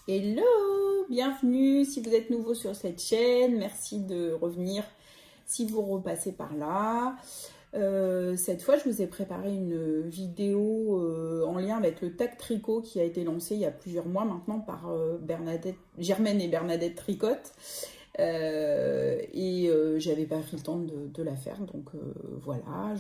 Hello, bienvenue si vous êtes nouveau sur cette chaîne, merci de revenir si vous repassez par là. Cette fois je vous ai préparé une vidéo en lien avec le tag tricot qui a été lancé il y a plusieurs mois maintenant par Germaine et Bernadette Tricotte. J'avais pas pris le temps de la faire, donc voilà,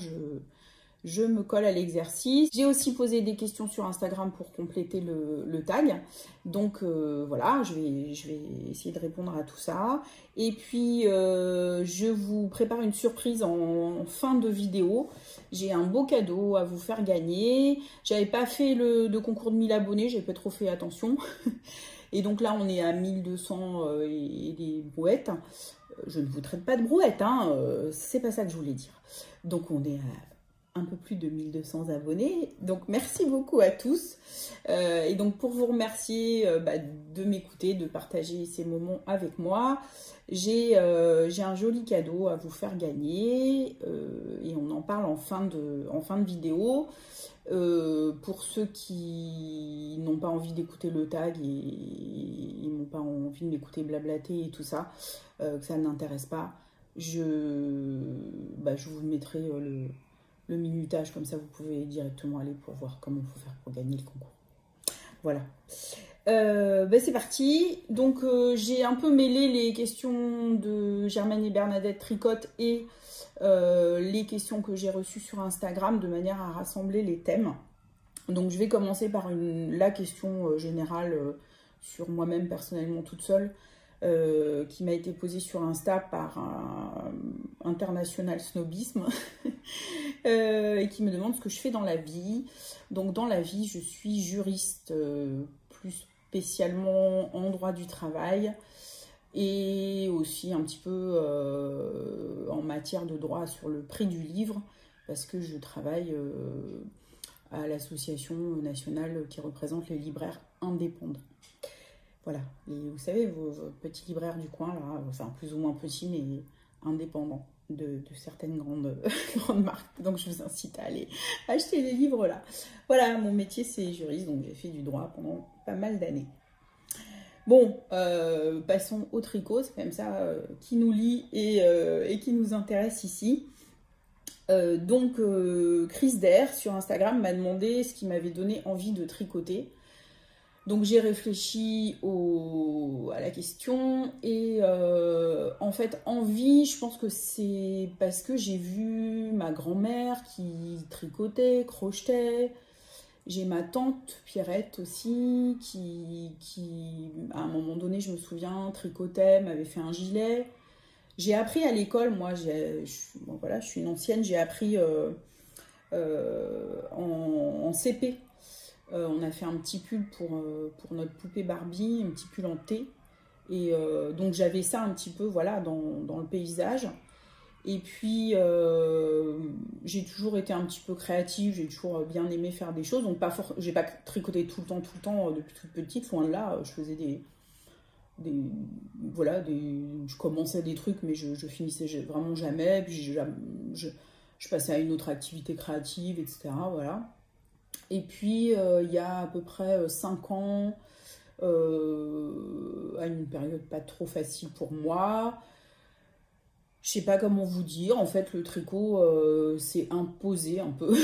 je me colle à l'exercice. J'ai aussi posé des questions sur Instagram pour compléter le tag. Donc voilà, je vais essayer de répondre à tout ça. Et puis, je vous prépare une surprise en fin de vidéo. J'ai un beau cadeau à vous faire gagner. J'avais pas fait de concours de 1000 abonnés, j'avais pas trop fait attention. Et donc là, on est à 1200 et des brouettes. Je ne vous traite pas de brouettes, hein, c'est pas ça que je voulais dire. Donc on est à un peu plus de 1200 abonnés, donc merci beaucoup à tous. Et donc pour vous remercier de m'écouter, de partager ces moments avec moi, j'ai un joli cadeau à vous faire gagner et on en parle en fin de vidéo. Pour ceux qui n'ont pas envie d'écouter le tag et ils n'ont pas envie de m'écouter blablater et tout ça, que ça n'intéresse pas, je vous mettrai le minutage, comme ça vous pouvez directement aller pour voir comment il faut faire pour gagner le concours. Voilà. C'est parti. Donc j'ai un peu mêlé les questions de Germaine et Bernadette Tricotte et les questions que j'ai reçues sur Instagram de manière à rassembler les thèmes. Donc je vais commencer par la question générale sur moi-même personnellement toute seule, qui m'a été posée sur Insta par un international snobisme et qui me demande ce que je fais dans la vie. Donc dans la vie, je suis juriste, plus spécialement en droit du travail et aussi un petit peu en matière de droit sur le prix du livre parce que je travaille à l'association nationale qui représente les libraires indépendants. Voilà, vous savez, vos petits libraires du coin, là, enfin plus ou moins petits, mais indépendants de certaines grandes marques. Donc je vous incite à aller acheter les livres là. Voilà, mon métier c'est juriste, donc j'ai fait du droit pendant pas mal d'années. Bon, passons au tricot, c'est quand même ça qui nous lie et qui nous intéresse ici. Donc Chris Der sur Instagram m'a demandé ce qui m'avait donné envie de tricoter. Donc j'ai réfléchi à la question et en fait envie, je pense que c'est parce que j'ai vu ma grand-mère qui tricotait, crochetait. J'ai ma tante Pierrette aussi qui à un moment donné, je me souviens, tricotait, m'avait fait un gilet. J'ai appris à l'école, moi voilà, je suis une ancienne, j'ai appris en CP. On a fait un petit pull pour notre poupée Barbie, un petit pull en thé. Et donc j'avais ça un petit peu voilà, dans le paysage. Et puis j'ai toujours été un petit peu créative, j'ai toujours bien aimé faire des choses. Donc j'ai pas tricoté tout le temps depuis toute petite. Loin de là, je faisais je commençais des trucs, mais je finissais vraiment jamais. Puis je passais à une autre activité créative, etc. Voilà. Et puis, il y a à peu près 5 ans, à une période pas trop facile pour moi, je sais pas comment vous dire, en fait, le tricot s'est imposé un peu.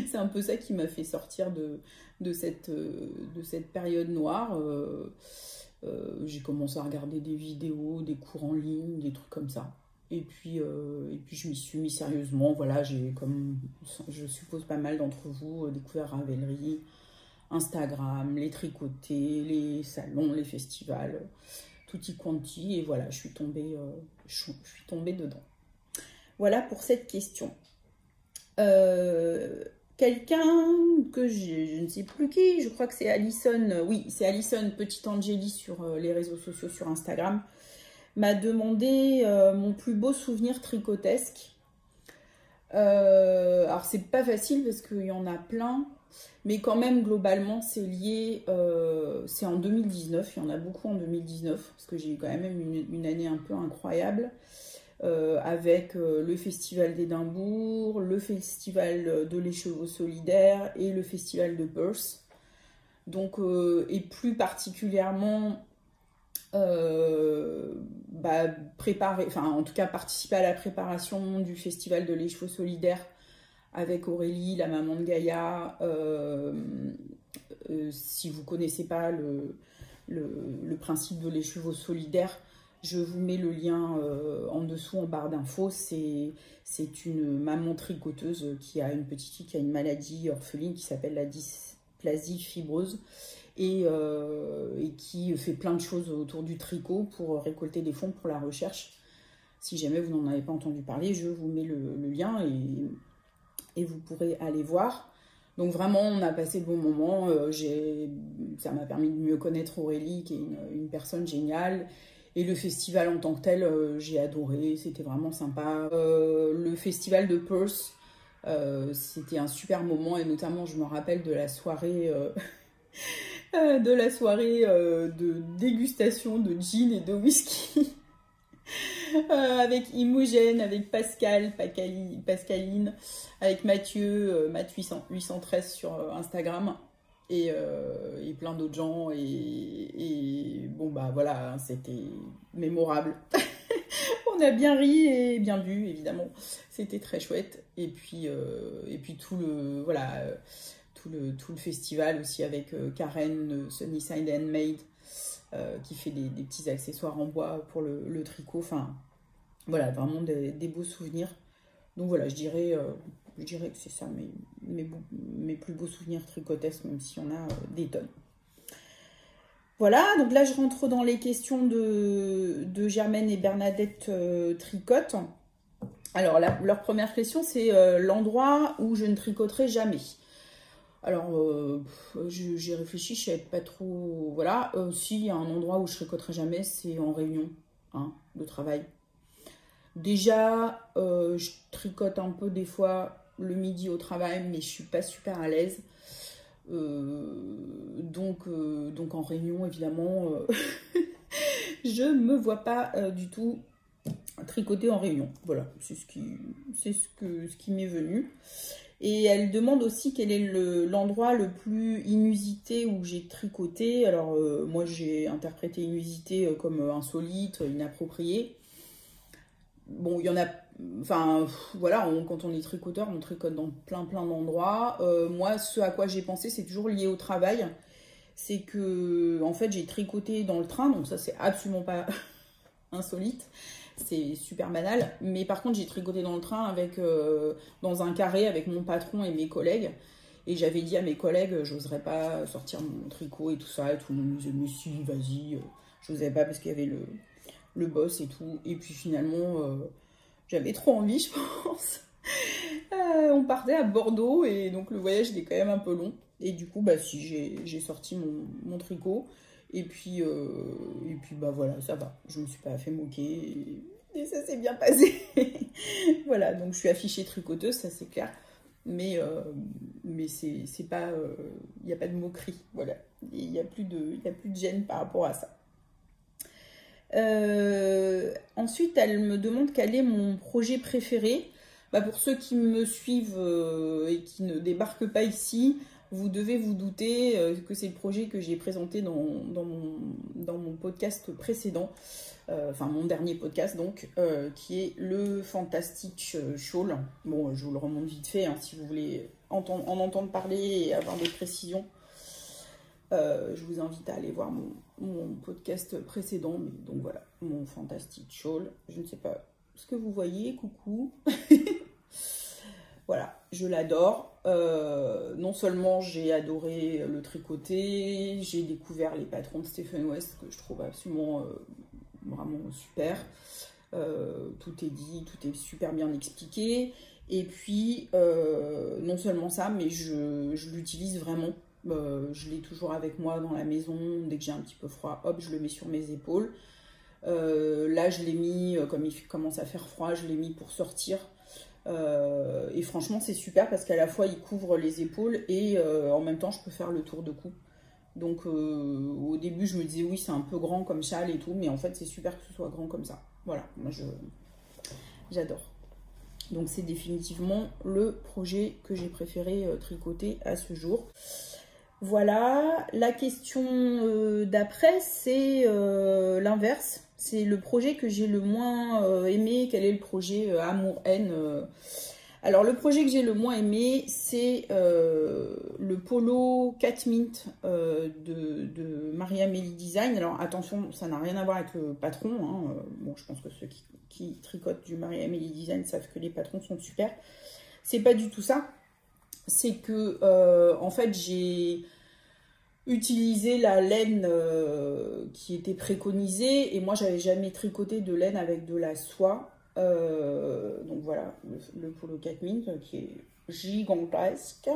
C'est un peu ça qui m'a fait sortir de cette période noire. J'ai commencé à regarder des vidéos, des cours en ligne, des trucs comme ça. Et puis je m'y suis mis sérieusement. Voilà, j'ai, comme je suppose pas mal d'entre vous, découvert Ravelry, Instagram, les tricotés, les salons, les festivals, tutti quanti. Et voilà, je suis tombée dedans. Voilà pour cette question. Quelqu'un que je ne sais plus qui, je crois que c'est Alison, oui, c'est Alison Petite Angélie sur les réseaux sociaux, sur Instagram, m'a demandé mon plus beau souvenir tricotesque. Alors c'est pas facile parce qu'il y en a plein, mais quand même globalement c'est lié, c'est en 2019, il y en a beaucoup en 2019, parce que j'ai eu quand même une année un peu incroyable, avec le festival d'Édimbourg, le festival de l'écheveau solidaire et le festival de Perth. Donc, et plus particulièrement préparer, enfin en tout cas participer à la préparation du festival de l'écheveau solidaire avec Aurélie, la maman de Gaïa. Si vous connaissez pas le principe de l'écheveau solidaire, je vous mets le lien en dessous en barre d'infos. C'est une maman tricoteuse qui a une petite fille qui a une maladie orpheline qui s'appelle la dysplasie fibreuse et qui fait plein de choses autour du tricot pour récolter des fonds pour la recherche. Si jamais vous n'en avez pas entendu parler, je vous mets le lien et vous pourrez aller voir. Donc vraiment, on a passé de bons moments. Ça m'a permis de mieux connaître Aurélie, qui est une personne géniale. Et le festival en tant que tel, j'ai adoré. C'était vraiment sympa. Le festival de Perth, c'était un super moment. Et notamment, je me rappelle de la soirée, de dégustation de gin et de whisky. Avec Imogen, avec Pascaline, avec Mathieu, Matt813 sur Instagram et plein d'autres gens et bon bah voilà, c'était mémorable. On a bien ri et bien bu évidemment, c'était très chouette et puis tout le festival aussi avec Karen Sunnyside Handmade. Qui fait des petits accessoires en bois pour le tricot. Enfin, voilà, vraiment des beaux souvenirs. Donc voilà, je dirais que c'est ça mes plus beaux souvenirs tricotesques, même si on a des tonnes. Voilà, donc là je rentre dans les questions de Germaine et Bernadette tricotent. Alors leur première question, c'est l'endroit où je ne tricoterai jamais. Alors, j'ai réfléchi, je ne savais pas trop... Voilà, s'il y a un endroit où je ne tricoterai jamais, c'est en réunion de travail. Déjà, je tricote un peu des fois le midi au travail, mais je ne suis pas super à l'aise. Donc en réunion, évidemment, je ne me vois pas du tout tricoter en réunion. Voilà, c'est ce qui m'est venu. Et elle demande aussi quel est l'endroit le plus inusité où j'ai tricoté. Alors, moi, j'ai interprété inusité comme insolite, inapproprié. Bon, il y en a... Enfin, voilà, quand on est tricoteur, on tricote dans plein d'endroits. Moi, ce à quoi j'ai pensé, c'est toujours lié au travail. C'est que, en fait, j'ai tricoté dans le train, donc ça, c'est absolument pas insolite. C'est super banal, mais par contre j'ai tricoté dans le train dans un carré avec mon patron et mes collègues, et j'avais dit à mes collègues j'oserais pas sortir mon tricot et tout ça, et tout le monde me disait mais si vas-y, j'osais pas parce qu'il y avait le boss et tout, et puis finalement j'avais trop envie je pense. On partait à Bordeaux et donc le voyage était quand même un peu long, et du coup bah si j'ai sorti mon tricot. Et puis bah voilà, ça va. Je me suis pas fait moquer et ça s'est bien passé. Voilà, donc je suis affichée tricoteuse, ça c'est clair. Mais c'est pas... Il n'y a pas de moquerie, voilà. Il n'y a plus de gêne par rapport à ça. Ensuite, elle me demande quel est mon projet préféré. Bah, pour ceux qui me suivent et qui ne débarquent pas ici, vous devez vous douter que c'est le projet que j'ai présenté dans mon podcast précédent, enfin mon dernier podcast donc, qui est le Fantastic Shawl. Bon, je vous le remonte vite fait, si vous voulez en entendre parler et avoir des précisions. Je vous invite à aller voir mon podcast précédent. Mais donc voilà, mon Fantastic Shawl. Je ne sais pas ce que vous voyez, coucou. Voilà, je l'adore. Non seulement j'ai adoré le tricoter, j'ai découvert les patrons de Stephen West que je trouve absolument vraiment super. Tout est dit, tout est super bien expliqué. Et puis, non seulement ça, mais je l'utilise vraiment. Je l'ai toujours avec moi dans la maison. Dès que j'ai un petit peu froid, hop, je le mets sur mes épaules. Là, je l'ai mis, comme il commence à faire froid, je l'ai mis pour sortir. Et franchement c'est super parce qu'à la fois il couvre les épaules et en même temps je peux faire le tour de cou. Donc au début je me disais oui c'est un peu grand comme châle et tout, mais en fait c'est super que ce soit grand comme ça. Voilà, moi j'adore. Donc c'est définitivement le projet que j'ai préféré tricoter à ce jour. Voilà, la question d'après, c'est l'inverse. C'est le projet que j'ai le moins aimé. Quel est le projet amour-haine Alors, le projet que j'ai le moins aimé, c'est le polo 4 mint de Marie Amélie Design. Alors, attention, ça n'a rien à voir avec le patron. Hein. Bon, je pense que ceux qui tricotent du Marie Amélie Design savent que les patrons sont super. C'est pas du tout ça. C'est que, en fait, j'ai utilisé la laine qui était préconisée. Et moi, j'avais jamais tricoté de laine avec de la soie. Donc voilà, le polo 4 mint qui est gigantesque.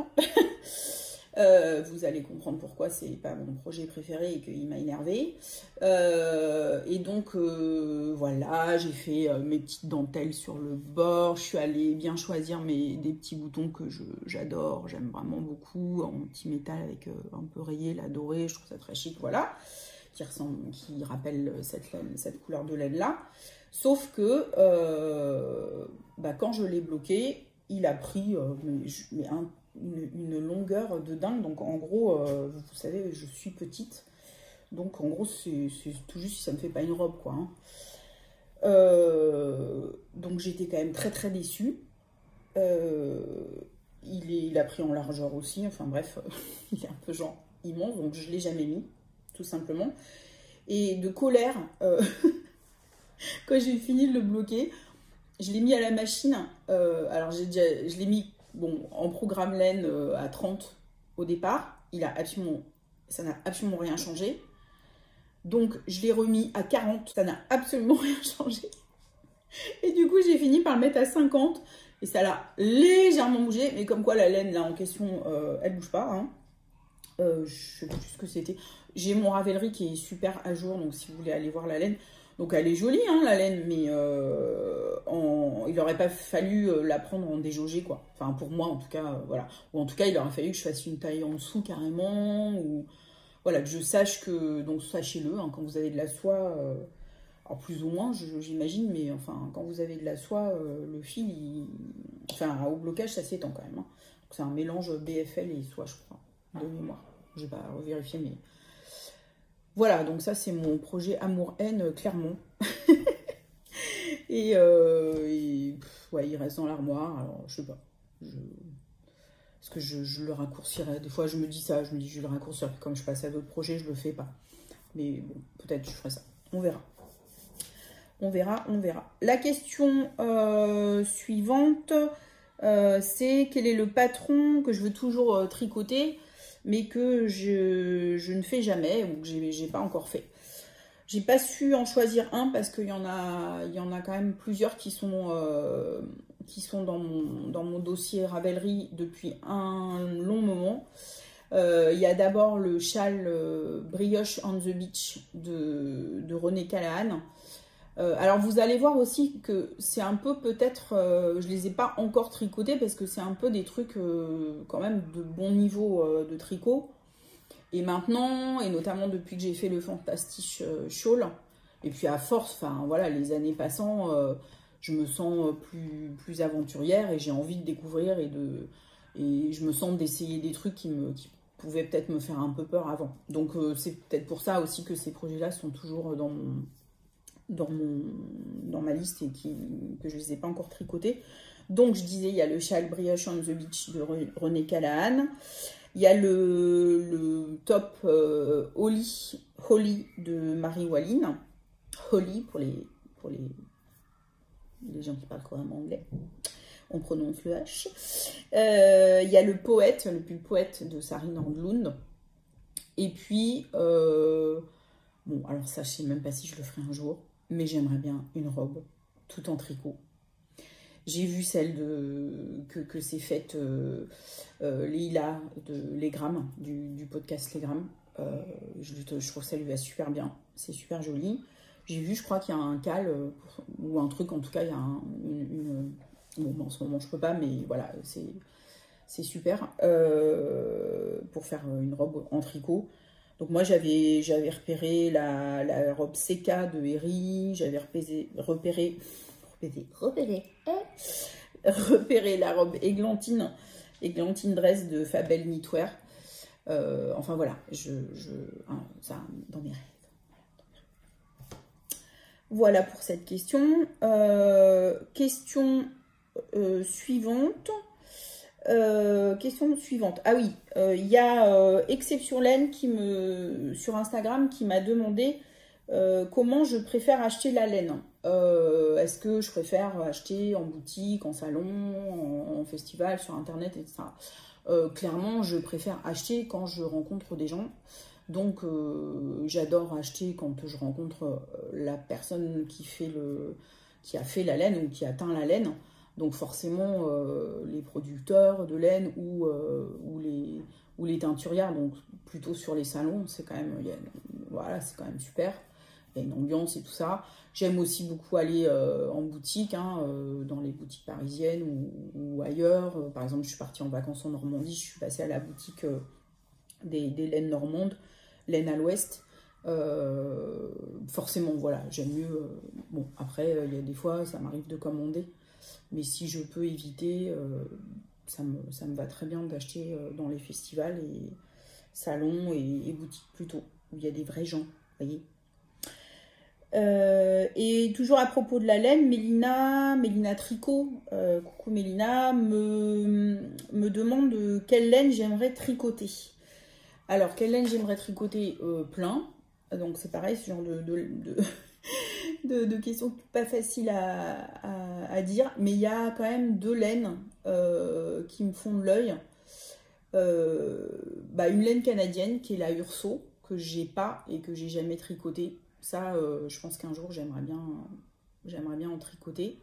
Vous allez comprendre pourquoi c'est pas mon projet préféré et qu'il m'a énervé. Et donc voilà, j'ai fait mes petites dentelles sur le bord. Je suis allée bien choisir des petits boutons que j'adore, j'aime vraiment beaucoup, en petit métal avec un peu rayé, la dorée, je trouve ça très chic, voilà, qui rappelle cette couleur de laine là. Sauf que quand je l'ai bloqué, il a pris une longueur de dingue. Donc en gros, vous savez, je suis petite. Donc en gros, c'est tout juste si ça ne me fait pas une robe, quoi. Hein. Donc j'étais quand même très très déçue. Il a pris en largeur aussi. Enfin bref, il est un peu genre immense. Donc je ne l'ai jamais mis, tout simplement. Et de colère... Quand j'ai fini de le bloquer, je l'ai mis à la machine. Alors, je l'ai mis en programme laine à 30 au départ. Ça n'a absolument rien changé. Donc, je l'ai remis à 40. Ça n'a absolument rien changé. Et du coup, j'ai fini par le mettre à 50. Et ça l'a légèrement bougé. Mais comme quoi, la laine là en question, elle bouge pas. Hein. Je sais plus ce que c'était. J'ai mon Ravelry qui est super à jour. Donc, si vous voulez aller voir la laine... Donc elle est jolie, hein, la laine, mais il n'aurait pas fallu la prendre en déjaugé, quoi. Enfin, pour moi, en tout cas, voilà. Ou en tout cas, il aurait fallu que je fasse une taille en dessous, carrément, ou... Voilà, que je sache que... Donc, sachez-le, hein, quand vous avez de la soie... alors, plus ou moins, j'imagine, mais enfin, quand vous avez de la soie, le fil, enfin, au blocage, ça s'étend, quand même. Hein. C'est un mélange BFL et soie, je crois, de mémoire. Je vais pas revérifier, mais... Voilà, donc ça c'est mon projet amour-haine, clairement. et ouais, il reste dans l'armoire, alors je sais pas. Parce que je le raccourcirai. Des fois je me dis ça, je me dis je vais le raccourcir. Puis comme je passe à d'autres projets, je le fais pas. Mais bon, peut-être je ferai ça. On verra. On verra, on verra. La question suivante, c'est quel est le patron que je veux toujours tricoter mais que je ne fais jamais ou que j'ai pas encore fait. J'ai pas su en choisir un parce qu'il y en a quand même plusieurs qui sont dans mon dossier Ravelry depuis un long moment. Il y a d'abord le châle Brioche on the Beach de René Callahan. Alors vous allez voir aussi que c'est un peu peut-être, je les ai pas encore tricotés parce que c'est un peu des trucs quand même de bon niveau de tricot. Et maintenant, et notamment depuis que j'ai fait le Fantastiche Shawl, et puis à force, enfin voilà, les années passant, je me sens plus aventurière et j'ai envie de découvrir et je me sens d'essayer des trucs qui pouvaient peut-être me faire un peu peur avant. Donc c'est peut-être pour ça aussi que ces projets-là sont toujours dans ma liste et que je ne les ai pas encore tricotés. Donc je disais, il y a le châle Brioche on the Beach de René Callahan. Il y a le top Holly de Marie Walline. Holly pour les gens qui parlent couramment anglais. On prononce le H. Il y a le poète, le pull poète de Sari Nordlund. Et puis, bon, alors ça, je ne sais même pas si je le ferai un jour. Mais j'aimerais bien une robe tout en tricot. J'ai vu celle que s'est faite Leila de Legram, du podcast Legram. Je trouve que ça lui va super bien. C'est super joli. J'ai vu, je crois qu'il y a un cal ou un truc, en tout cas, il y a bon, en ce moment, je peux pas, mais voilà, c'est super pour faire une robe en tricot. Donc moi, j'avais repéré la robe CK de Herry, j'avais repéré la robe Églantine Dress de Fabel Knitwear. Enfin voilà, ça dans mes rêves. Voilà pour cette question. Question suivante. Question suivante. Ah oui, il y a Exception Laine sur Instagram qui m'a demandé comment je préfère acheter la laine. Est-ce que je préfère acheter en boutique, en salon, en festival, sur internet, etc. Clairement, je préfère acheter quand je rencontre des gens. Donc j'adore acheter quand je rencontre la personne qui a fait la laine ou qui a teint la laine. Donc forcément les producteurs de laine ou les teinturières, donc plutôt sur les salons, c'est quand même, voilà, c'est quand même super. Il y a une ambiance et tout ça. J'aime aussi beaucoup aller en boutique, dans les boutiques parisiennes ou ailleurs. Par exemple, je suis partie en vacances en Normandie, je suis passée à la boutique des laines normandes, laine à l'ouest. Forcément, voilà, j'aime mieux. Bon, après, il y a des fois, ça m'arrive de commander. Mais si je peux éviter, ça me va très bien d'acheter dans les festivals et salons et boutiques plutôt, où il y a des vrais gens, vous voyez. Et toujours à propos de la laine, Mélina Tricot, coucou Mélina, me demande quelle laine j'aimerais tricoter. Alors, quelle laine j'aimerais tricoter? Plein. Donc c'est pareil, ce genre de questions pas faciles à dire. Mais il y a quand même deux laines qui me font de l'œil. Une laine canadienne qui est la Urso, que j'ai pas et que j'ai jamais tricoté. Ça, je pense qu'un jour, j'aimerais bien en tricoter.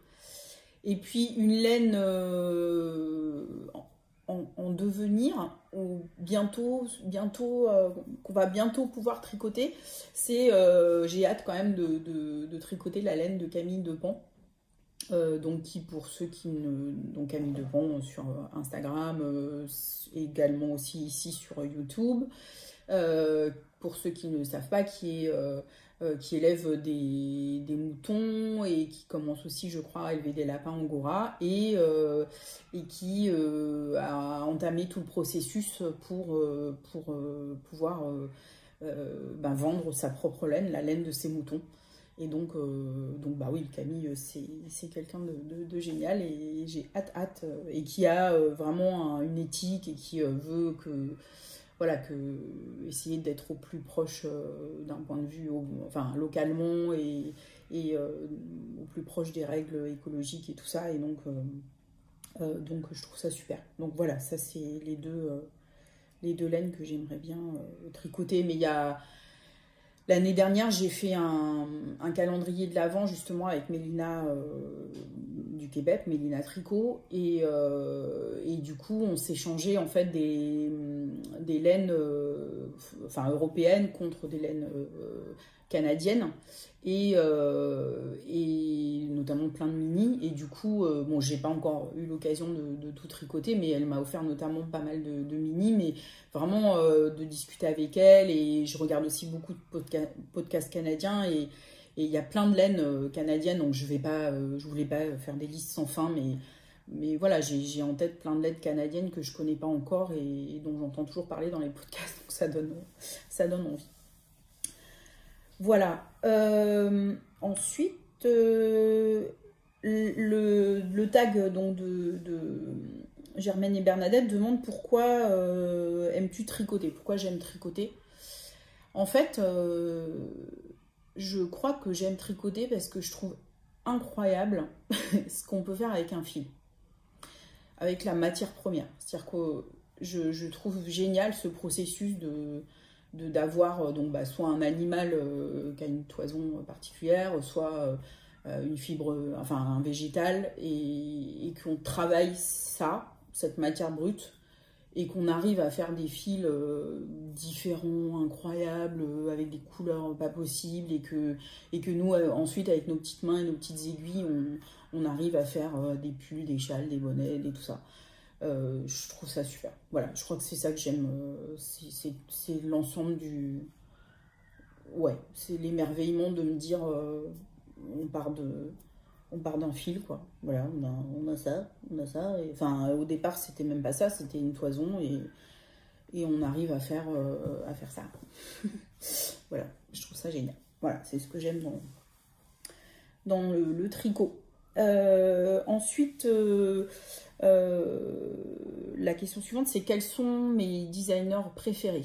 Et puis, une laine en devenir, ou bientôt qu'on va bientôt pouvoir tricoter, c'est, j'ai hâte quand même de tricoter la laine de Camille Depans. Donc Camille Depans sur Instagram, également aussi ici sur YouTube. Pour ceux qui ne savent pas, qui élève des moutons et qui commence aussi, je crois, à élever des lapins angora et qui a entamé tout le processus pour pouvoir vendre sa propre laine, la laine de ses moutons. Et donc oui, Camille, c'est quelqu'un de génial et j'ai hâte et qui a vraiment une éthique et qui veut essayer d'être au plus proche d'un point de vue, localement et au plus proche des règles écologiques et tout ça. Et donc je trouve ça super. Donc voilà, ça c'est les deux laines que j'aimerais bien tricoter. Mais l'année dernière, j'ai fait un calendrier de l'Avent justement avec Mélina du Québec, Mélina Tricot, et du coup, on s'est changé en fait des laines européennes contre des laines canadiennes et notamment plein de mini. Et du coup, j'ai pas encore eu l'occasion de tout tricoter, mais elle m'a offert notamment pas mal de mini, mais vraiment de discuter avec elle. Et je regarde aussi beaucoup de podcasts canadiens et il y a plein de laines canadiennes, donc je voulais pas faire des listes sans fin, mais voilà, j'ai en tête plein de laines canadiennes que je connais pas encore et dont j'entends toujours parler dans les podcasts, donc ça donne envie. Voilà. Ensuite, le tag donc de Germaine et Bernadette demande pourquoi aimes-tu tricoter? Pourquoi j'aime tricoter? En fait, je crois que j'aime tricoter parce que je trouve incroyable ce qu'on peut faire avec un fil, avec la matière première. C'est-à-dire que je trouve génial ce processus d'avoir soit un animal qui a une toison particulière, soit une fibre, un végétal, et qu'on travaille cette matière brute, et qu'on arrive à faire des fils différents, incroyables, avec des couleurs pas possibles, et que nous, ensuite, avec nos petites mains et nos petites aiguilles, on arrive à faire des pulls, des châles, des bonnets, et tout ça. Je trouve ça super. Voilà, je crois que c'est ça que j'aime. C'est l'ensemble du... Ouais, c'est l'émerveillement de me dire on part d'un fil, quoi. Voilà, on a ça. Et, au départ, c'était même pas ça, c'était une toison. et on arrive à faire ça. Voilà, je trouve ça génial. Voilà, c'est ce que j'aime dans le tricot. Ensuite, la question suivante, c'est quels sont mes designers préférés?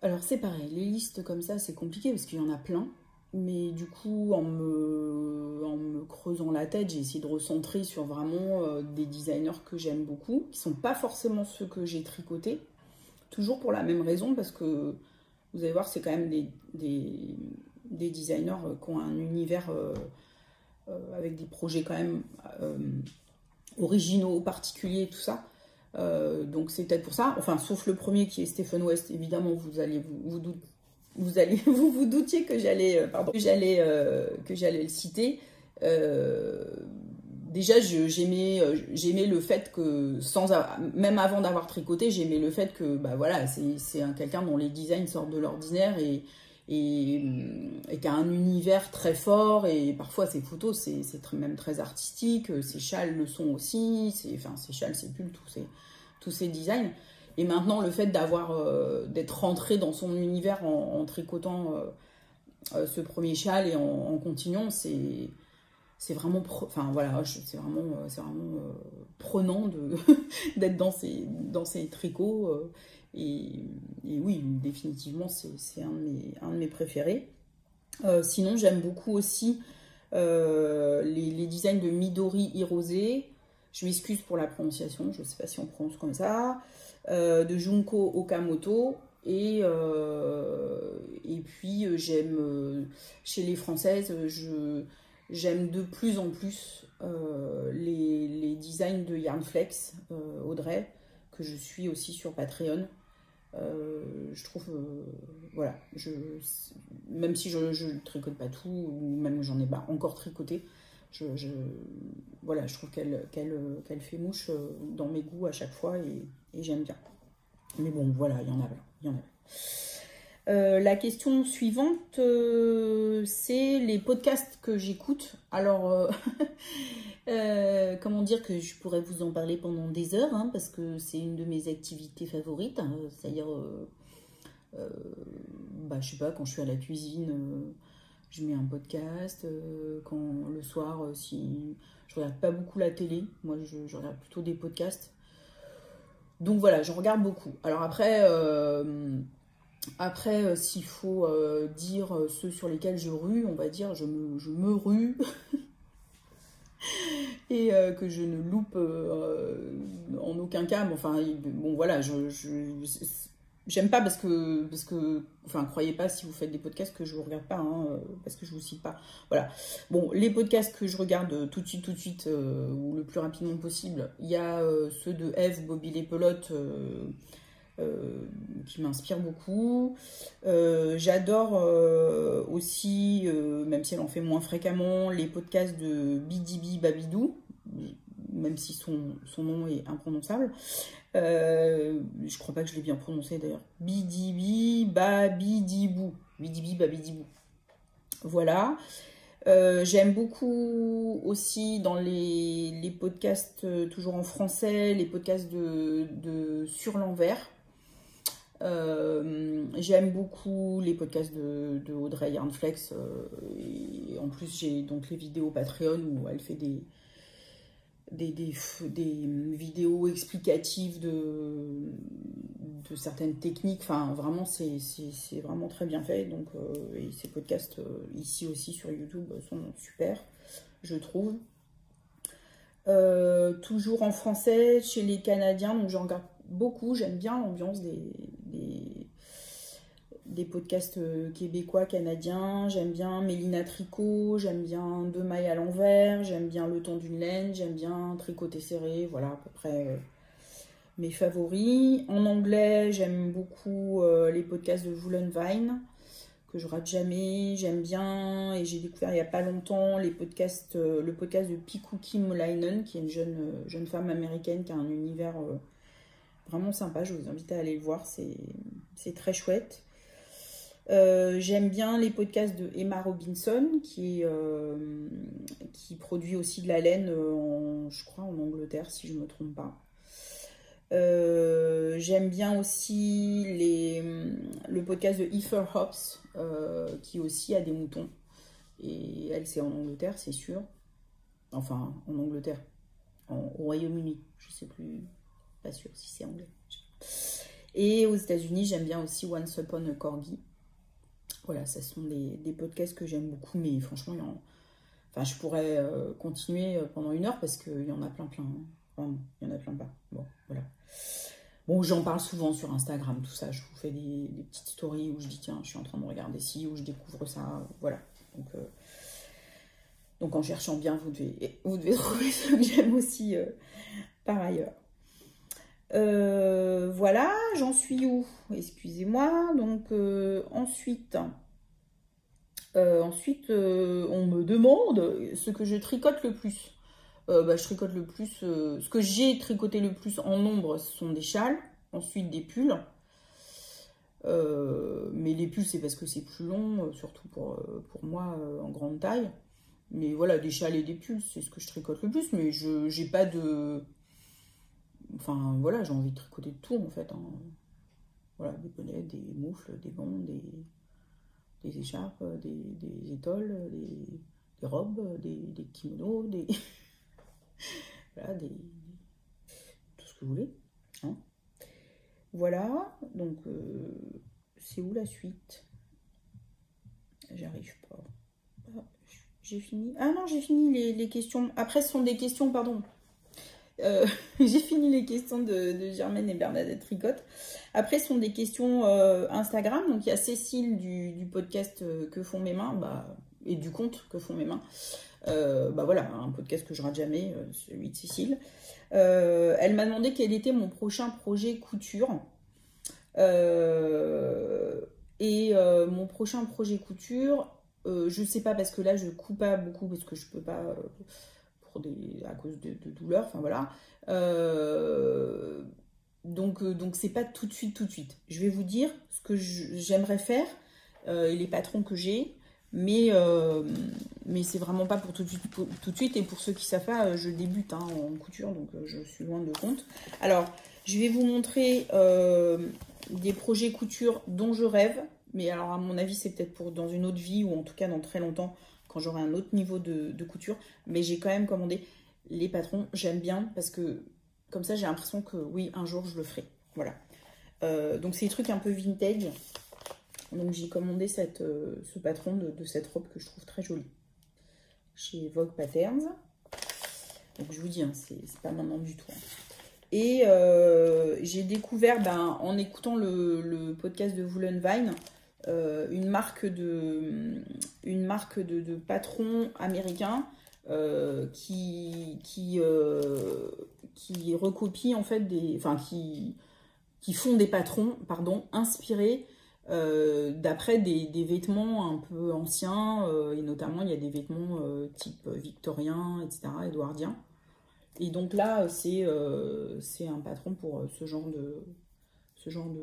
Alors c'est pareil, les listes comme ça, c'est compliqué parce qu'il y en a plein. Mais du coup, en me creusant la tête, j'ai essayé de recentrer sur vraiment des designers que j'aime beaucoup, qui ne sont pas forcément ceux que j'ai tricotés. Toujours pour la même raison, parce que vous allez voir, c'est quand même des designers qui ont un univers avec des projets quand même originaux, particuliers, tout ça. Donc c'est peut-être pour ça. Enfin, sauf le premier qui est Stephen West, évidemment, vous allez vous doutiez que j'allais le citer. Déjà, j'aimais le fait que, même avant d'avoir tricoté, j'aimais le fait que, bah voilà, c'est quelqu'un dont les designs sortent de l'ordinaire et qui a un univers très fort, et parfois ses photos, c'est même très artistique, ses châles le sont aussi, ses châles, ses pulls, tous ces designs. Et maintenant, le fait d'être rentré dans son univers en tricotant ce premier châle et en continuant, c'est vraiment, c'est vraiment prenant d'être dans ces tricots. Et oui, définitivement, c'est un de mes préférés. Sinon, j'aime beaucoup aussi les designs de Midori Hirose. Je m'excuse pour la prononciation, je ne sais pas si on prononce comme ça. De Junko Okamoto. Et puis, j'aime, chez les Françaises, j'aime de plus en plus les designs de Yarnflex, Audrey, que je suis aussi sur Patreon. Je trouve, voilà, même si je ne tricote pas tout, ou même j'en ai pas encore tricoté, voilà, je trouve qu'elle fait mouche dans mes goûts à chaque fois, et j'aime bien. Mais bon, voilà, il y en a plein. La question suivante, c'est les podcasts que j'écoute. Alors, comment dire que je pourrais vous en parler pendant des heures, hein, parce que c'est une de mes activités favorites. Hein, c'est-à-dire, je sais pas, quand je suis à la cuisine, je mets un podcast. Quand le soir, si je regarde pas beaucoup la télé, moi je regarde plutôt des podcasts. Donc voilà, je regarde beaucoup. Alors après, s'il faut dire ceux sur lesquels je rue, on va dire, je me rue et que je ne loupe en aucun cas. Mais enfin, bon voilà, j'aime pas parce que, enfin, croyez pas si vous faites des podcasts que je vous regarde pas, hein, parce que je vous cite pas. Voilà. Bon, les podcasts que je regarde tout de suite, ou le plus rapidement possible, il y a ceux de Eve, Bobby les pelotes, qui m'inspire beaucoup. J'adore aussi, même si elle en fait moins fréquemment, les podcasts de Bidibi Babidou, même si son nom est imprononçable. Je crois pas que je l'ai bien prononcé d'ailleurs. Bidibi Babidibou. Bidibi Babidibou. Voilà. J'aime beaucoup aussi dans les podcasts toujours en français, les podcasts de Sur l'envers. J'aime beaucoup les podcasts de Audrey Yarnflex, et en plus j'ai donc les vidéos Patreon où elle fait des vidéos explicatives de certaines techniques. Enfin vraiment c'est vraiment très bien fait, donc et ces podcasts ici aussi sur YouTube sont super, je trouve. Toujours en français chez les Canadiens, donc j'en regarde beaucoup, j'aime bien l'ambiance des podcasts québécois, canadiens. J'aime bien Mélina Tricot, j'aime bien Deux mailles à l'envers, j'aime bien Le temps d'une laine, j'aime bien Tricoter serré, voilà à peu près mes favoris. En anglais, j'aime beaucoup les podcasts de Julen Vine, que je rate jamais, j'aime bien, et j'ai découvert il n'y a pas longtemps le podcast de Pikuki Molainen, qui est une jeune femme américaine qui a un univers vraiment sympa. Je vous invite à aller le voir, c'est très chouette. J'aime bien les podcasts de Emma Robinson, qui produit aussi de la laine, je crois en Angleterre, si je ne me trompe pas. J'aime bien aussi le podcast de Ether Hops, qui aussi a des moutons. Et elle, c'est en Angleterre, c'est sûr. Enfin, en Angleterre. Au Royaume-Uni. Je sais plus. Pas sûr si c'est anglais. Et aux États-Unis, j'aime bien aussi Once Upon a Corgi. Voilà, ce sont des podcasts que j'aime beaucoup. Mais franchement, enfin, je pourrais continuer pendant 1 heure parce qu'il y en a plein. Hein. Enfin, il y en a plein pas. Bon, voilà. Bon, j'en parle souvent sur Instagram, tout ça. Je vous fais des petites stories où je dis, tiens, je suis en train de regarder ci, où je découvre ça. Voilà. Donc en cherchant bien, vous devez trouver ce que j'aime aussi par ailleurs. Voilà, j'en suis où? Excusez-moi. Donc ensuite, on me demande ce que je tricote le plus. Je tricote le plus. Ce que j'ai tricoté le plus en nombre, ce sont des châles, ensuite des pulls. Mais les pulls, c'est parce que c'est plus long, surtout pour moi en grande taille. Mais voilà, des châles et des pulls, c'est ce que je tricote le plus. Mais j'ai pas de... Enfin, voilà, j'ai envie de tricoter de tout, en fait. Hein. Voilà, des bonnets, des moufles, des gants, des écharpes, des étoiles, des robes, des kimonos, des... voilà, tout ce que vous voulez. Hein. Voilà, donc c'est où la suite? J'arrive pas. Ah, j'ai fini. Ah non, j'ai fini les questions. Après, ce sont des questions, pardon. J'ai fini les questions de Germaine et Bernadette Tricotte. Après, ce sont des questions Instagram. Donc, il y a Cécile du podcast Que font mes mains, et du compte Que font mes mains. Voilà, un podcast que je rate jamais, celui de Cécile. Elle m'a demandé quel était mon prochain projet couture. Mon prochain projet couture, je sais pas parce que là je couds pas beaucoup parce que je peux pas à cause de douleurs, enfin voilà. Donc c'est pas tout de suite. Je vais vous dire ce que j'aimerais faire et les patrons que j'ai, mais c'est vraiment pas pour tout de suite. Et pour ceux qui savent pas, je débute en couture, donc je suis loin de compte. Alors, je vais vous montrer des projets couture dont je rêve, mais alors à mon avis c'est peut-être pour dans une autre vie ou en tout cas dans très longtemps quand j'aurai un autre niveau de couture, mais j'ai quand même commandé les patrons. J'aime bien parce que comme ça j'ai l'impression que oui, un jour je le ferai. Voilà. Donc c'est des trucs un peu vintage. Donc j'ai commandé ce patron de cette robe que je trouve très jolie chez Vogue Patterns. Donc je vous dis, hein, c'est pas maintenant du tout. Hein. Et j'ai découvert, en écoutant le podcast de Woolenvine, une marque de patrons américains qui recopient en fait qui font des patrons, inspirés d'après des vêtements un peu anciens, et notamment il y a des vêtements type victorien, etc., édouardien. Et donc là, c'est un patron pour ce genre de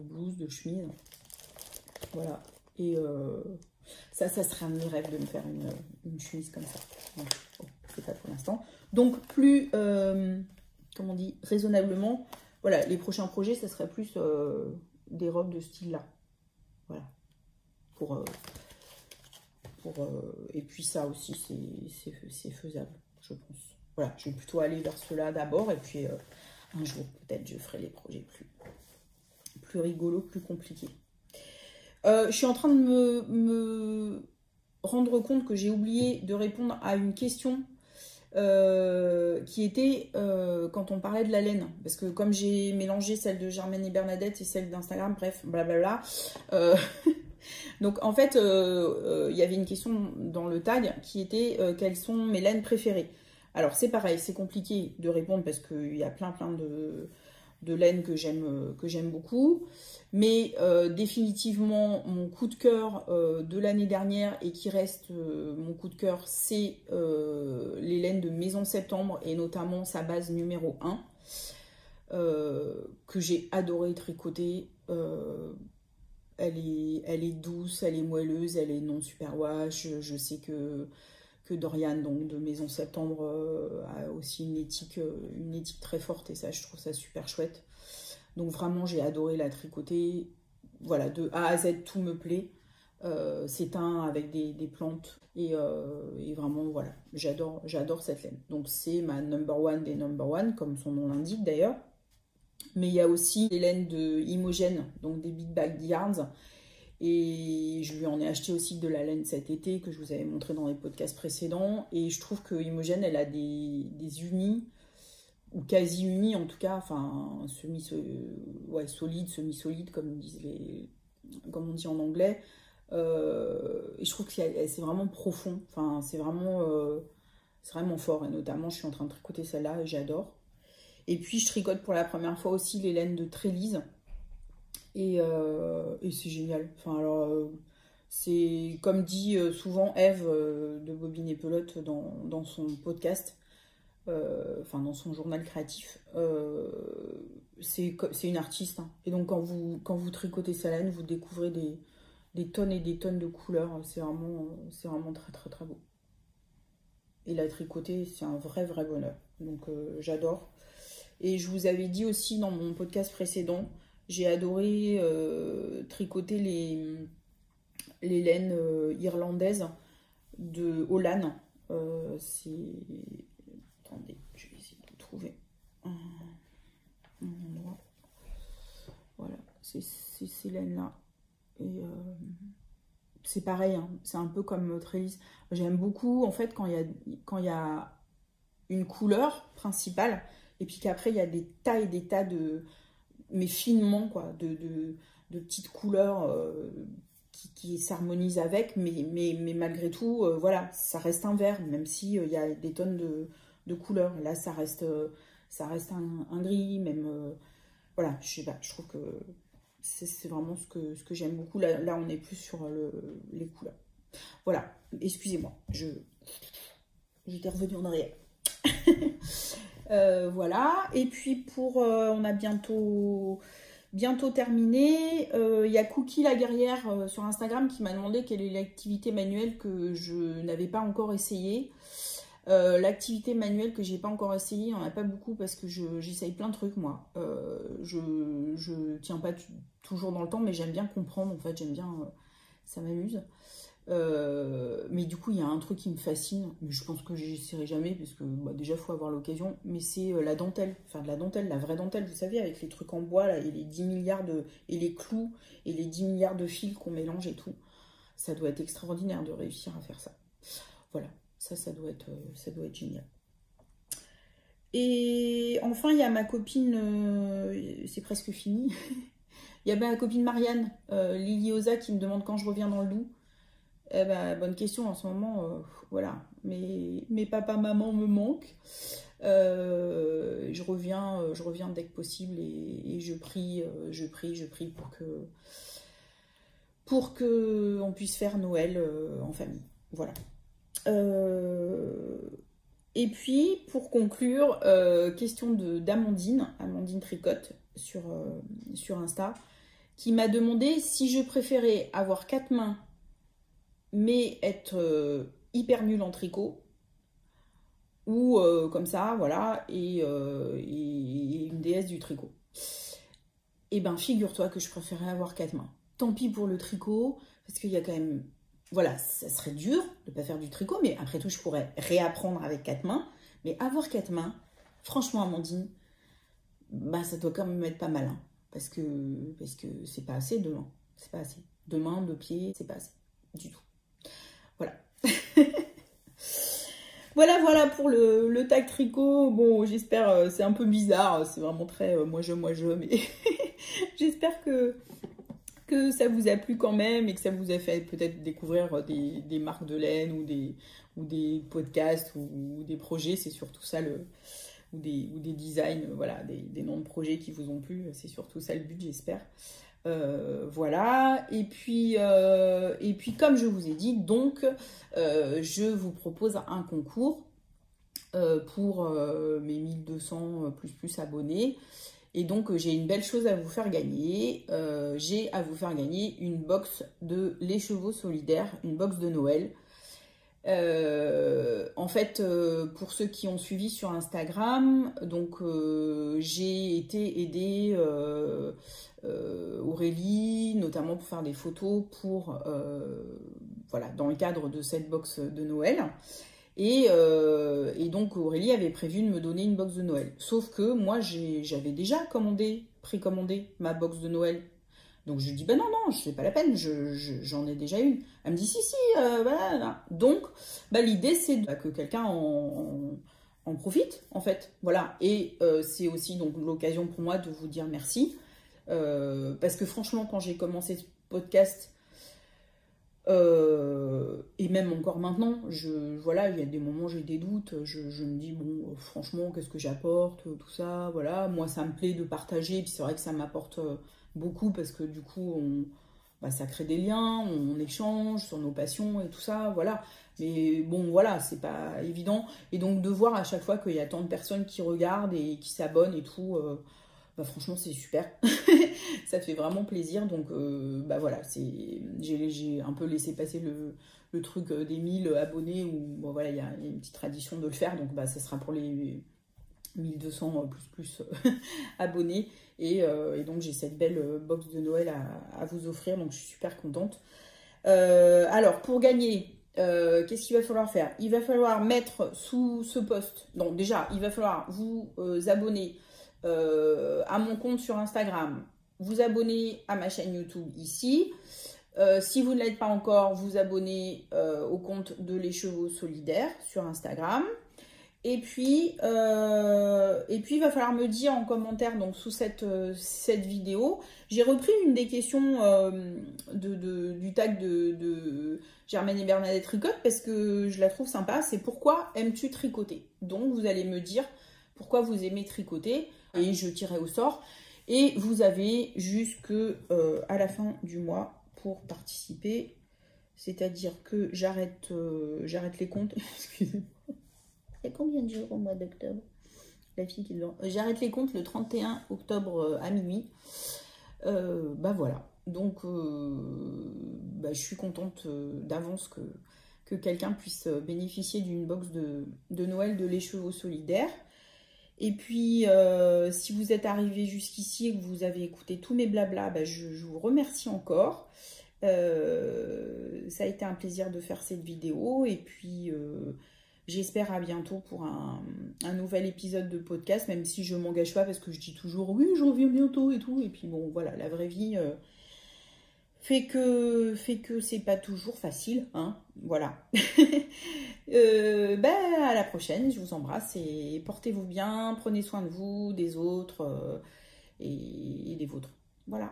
blouse, de chemise. Voilà. Et ça serait un de mes rêves de me faire une chemise comme ça. Bon, c'est pas pour l'instant. Donc plus, comment on dit, raisonnablement, voilà, les prochains projets, ça serait plus des robes de ce style-là. Voilà. Et puis ça aussi, c'est faisable, je pense. Voilà, je vais plutôt aller vers cela d'abord, et puis un jour, peut-être, je ferai les projets plus rigolos, plus compliqués. Je suis en train de me rendre compte que j'ai oublié de répondre à une question qui était quand on parlait de la laine. Parce que comme j'ai mélangé celle de Germaine et Bernadette et celle d'Instagram, bref, blablabla. Donc en fait, il y avait une question dans le tag qui était quelles sont mes laines préférées. Alors c'est pareil, c'est compliqué de répondre parce qu'il y a plein de laines que j'aime beaucoup. Mais définitivement, mon coup de cœur de l'année dernière et qui reste mon coup de cœur, c'est les laines de Maison Septembre et notamment sa base numéro 1 que j'ai adoré tricoter. Elle est douce, elle est moelleuse, elle est non superwash. Je sais que que Dorian, donc de Maison Septembre, a aussi une éthique très forte, et ça, je trouve ça super chouette. Donc vraiment, j'ai adoré la tricoter. Voilà, de A à Z, tout me plaît. C'est teint avec des plantes, et vraiment, voilà, j'adore cette laine. Donc c'est ma number one des number one, comme son nom l'indique d'ailleurs. Mais il y a aussi les laines de Imogen, donc des Big Bag Yarns. Et je lui en ai acheté aussi de la laine cet été, que je vous avais montré dans les podcasts précédents. Et je trouve que Imogen, elle a des unis, ou quasi unis en tout cas, enfin solide, semi-solide, comme on dit en anglais. Et je trouve que c'est vraiment profond, enfin c'est vraiment fort. Et notamment, je suis en train de tricoter celle-là et j'adore. Et puis je tricote pour la première fois aussi les laines de Trélise. Et c'est génial. Enfin, alors, c'est comme dit souvent Eve de Bobine et Pelote dans son podcast, enfin dans son journal créatif. C'est une artiste, hein. Et donc quand vous tricotez sa laine, vous découvrez des tonnes et des tonnes de couleurs. C'est vraiment très très très beau. Et la tricoter, c'est un vrai bonheur. Donc j'adore. Et je vous avais dit aussi dans mon podcast précédent, j'ai adoré tricoter les laines irlandaises de Holland. Attendez, je vais essayer de trouver un endroit. Voilà, c'est ces laines-là. Et c'est pareil, hein, c'est un peu comme Trélise. J'aime beaucoup, en fait, quand il y a une couleur principale, et puis qu'après, il y a des tas et des tas mais finement, quoi, de petites couleurs qui s'harmonisent avec, mais malgré tout, voilà, ça reste un vert, même si il y a des tonnes de couleurs. Là, ça reste un gris, même, voilà, je sais pas, je trouve que c'est vraiment ce que j'aime beaucoup. Là, on est plus sur les couleurs. Voilà, excusez-moi, j'étais revenue en arrière. Voilà, et puis on a bientôt terminé. Il y a Cookie la guerrière sur Instagram qui m'a demandé quelle est l'activité manuelle que je n'avais pas encore essayée. L'activité manuelle que j'ai pas encore essayée, il n'y en a pas beaucoup parce que j'essaye plein de trucs moi. Je tiens pas toujours dans le temps, mais j'aime bien comprendre, en fait, j'aime bien, ça m'amuse. Mais du coup, il y a un truc qui me fascine, mais je pense que j'essaierai jamais parce que déjà, il faut avoir l'occasion. Mais c'est la dentelle, faire de la dentelle, la vraie dentelle, vous savez, avec les trucs en bois là, et les 10 milliards et les clous et les 10 milliards de fils qu'on mélange et tout. Ça doit être extraordinaire de réussir à faire ça. Voilà, ça doit être génial. Et enfin, il y a ma copine, c'est presque fini. Il y a ma copine Marianne, Liliosa, qui me demande quand je reviens dans le Doubs. Eh ben, bonne question en ce moment, voilà. Mes papa, maman me manquent. Je reviens dès que possible et je prie pour que on puisse faire Noël en famille. Voilà. Et puis, pour conclure, question d'Amandine, Amandine Tricotte sur Insta, qui m'a demandé si je préférais avoir 4 mains mais être hyper nulle en tricot, ou comme ça, voilà, et une déesse du tricot. Et ben, figure-toi que je préférais avoir 4 mains. Tant pis pour le tricot, parce qu'il y a quand même... Voilà, ça serait dur de ne pas faire du tricot, mais après tout, je pourrais réapprendre avec 4 mains. Mais avoir 4 mains, franchement, Amandine, bah, ça doit quand même être pas mal, hein, parce que c'est pas assez de mains. C'est pas assez. De mains, de pieds, c'est pas assez du tout. Voilà. Voilà pour le tag tricot. Bon, j'espère, c'est un peu bizarre, c'est vraiment très moi je, mais j'espère que ça vous a plu quand même et que ça vous a fait peut-être découvrir des marques de laine ou des podcasts ou des projets. C'est surtout ça, ou des designs, voilà, des noms de projets qui vous ont plu. C'est surtout ça le but, j'espère. Voilà, et puis comme je vous ai dit, donc je vous propose un concours pour mes 1200 plus abonnés, et donc j'ai une belle chose à vous faire gagner. J'ai à vous faire gagner une box de Les Chevaux Solidaires, une box de Noël. En fait, pour ceux qui ont suivi sur Instagram, donc j'ai été aider Aurélie, notamment pour faire des photos pour, voilà, dans le cadre de cette box de Noël. Et donc Aurélie avait prévu de me donner une box de Noël. Sauf que moi, j'avais déjà précommandé ma box de Noël. Donc je lui dis, bah non, non, c'est pas la peine, j'en ai déjà une. Elle me dit, si, voilà. Donc, bah, l'idée, c'est que quelqu'un en profite, en fait. Voilà. Et c'est aussi donc l'occasion pour moi de vous dire merci. Parce que franchement, quand j'ai commencé ce podcast, et même encore maintenant, voilà, il y a des moments où j'ai des doutes, je me dis, bon, franchement, qu'est-ce que j'apporte, tout ça, voilà. Moi, ça me plaît de partager, puis c'est vrai que ça m'apporte beaucoup parce que du coup, ça crée des liens, on échange sur nos passions et tout ça, voilà. Mais bon, voilà, c'est pas évident. Et donc, de voir à chaque fois qu'il y a tant de personnes qui regardent et qui s'abonnent et tout, franchement, c'est super. Ça fait vraiment plaisir. Donc, voilà, j'ai un peu laissé passer le truc des 1000 abonnés où, bon, voilà, il y a une petite tradition de le faire. Donc, ça sera pour les 1200 plus abonnés. Et donc, j'ai cette belle box de Noël à vous offrir. Donc, je suis super contente. Alors, pour gagner, qu'est-ce qu'il va falloir faire? Il va falloir mettre sous ce post. Donc, déjà, il va falloir vous abonner à mon compte sur Instagram, vous abonner à ma chaîne YouTube ici. Si vous ne l'êtes pas encore, vous abonnez au compte de Les Chevaux Solidaires sur Instagram. Et puis, il va falloir me dire en commentaire, donc sous cette vidéo, j'ai repris une des questions du tag de Germaine et Bernadette Tricotte parce que je la trouve sympa, c'est pourquoi aimes-tu tricoter? Donc vous allez me dire pourquoi vous aimez tricoter et je tirerai au sort. Et vous avez jusque à la fin du mois pour participer, c'est-à-dire que j'arrête les comptes, excusez-moi. Il y a combien de jours au mois d'octobre? La fille qui dort. J'arrête les comptes le 31 octobre à minuit. Voilà. Donc, je suis contente d'avance que quelqu'un puisse bénéficier d'une box de Noël de Les Chevaux Solidaires. Et puis, si vous êtes arrivé jusqu'ici et que vous avez écouté tous mes blabla, je vous remercie encore. Ça a été un plaisir de faire cette vidéo. Et puis... j'espère à bientôt pour un nouvel épisode de podcast, même si je ne m'engage pas parce que je dis toujours oui, je reviens bientôt et tout. Et puis bon, voilà, la vraie vie fait que c'est pas toujours facile, hein. Voilà. À la prochaine, je vous embrasse et portez-vous bien, prenez soin de vous, des autres et des vôtres. Voilà.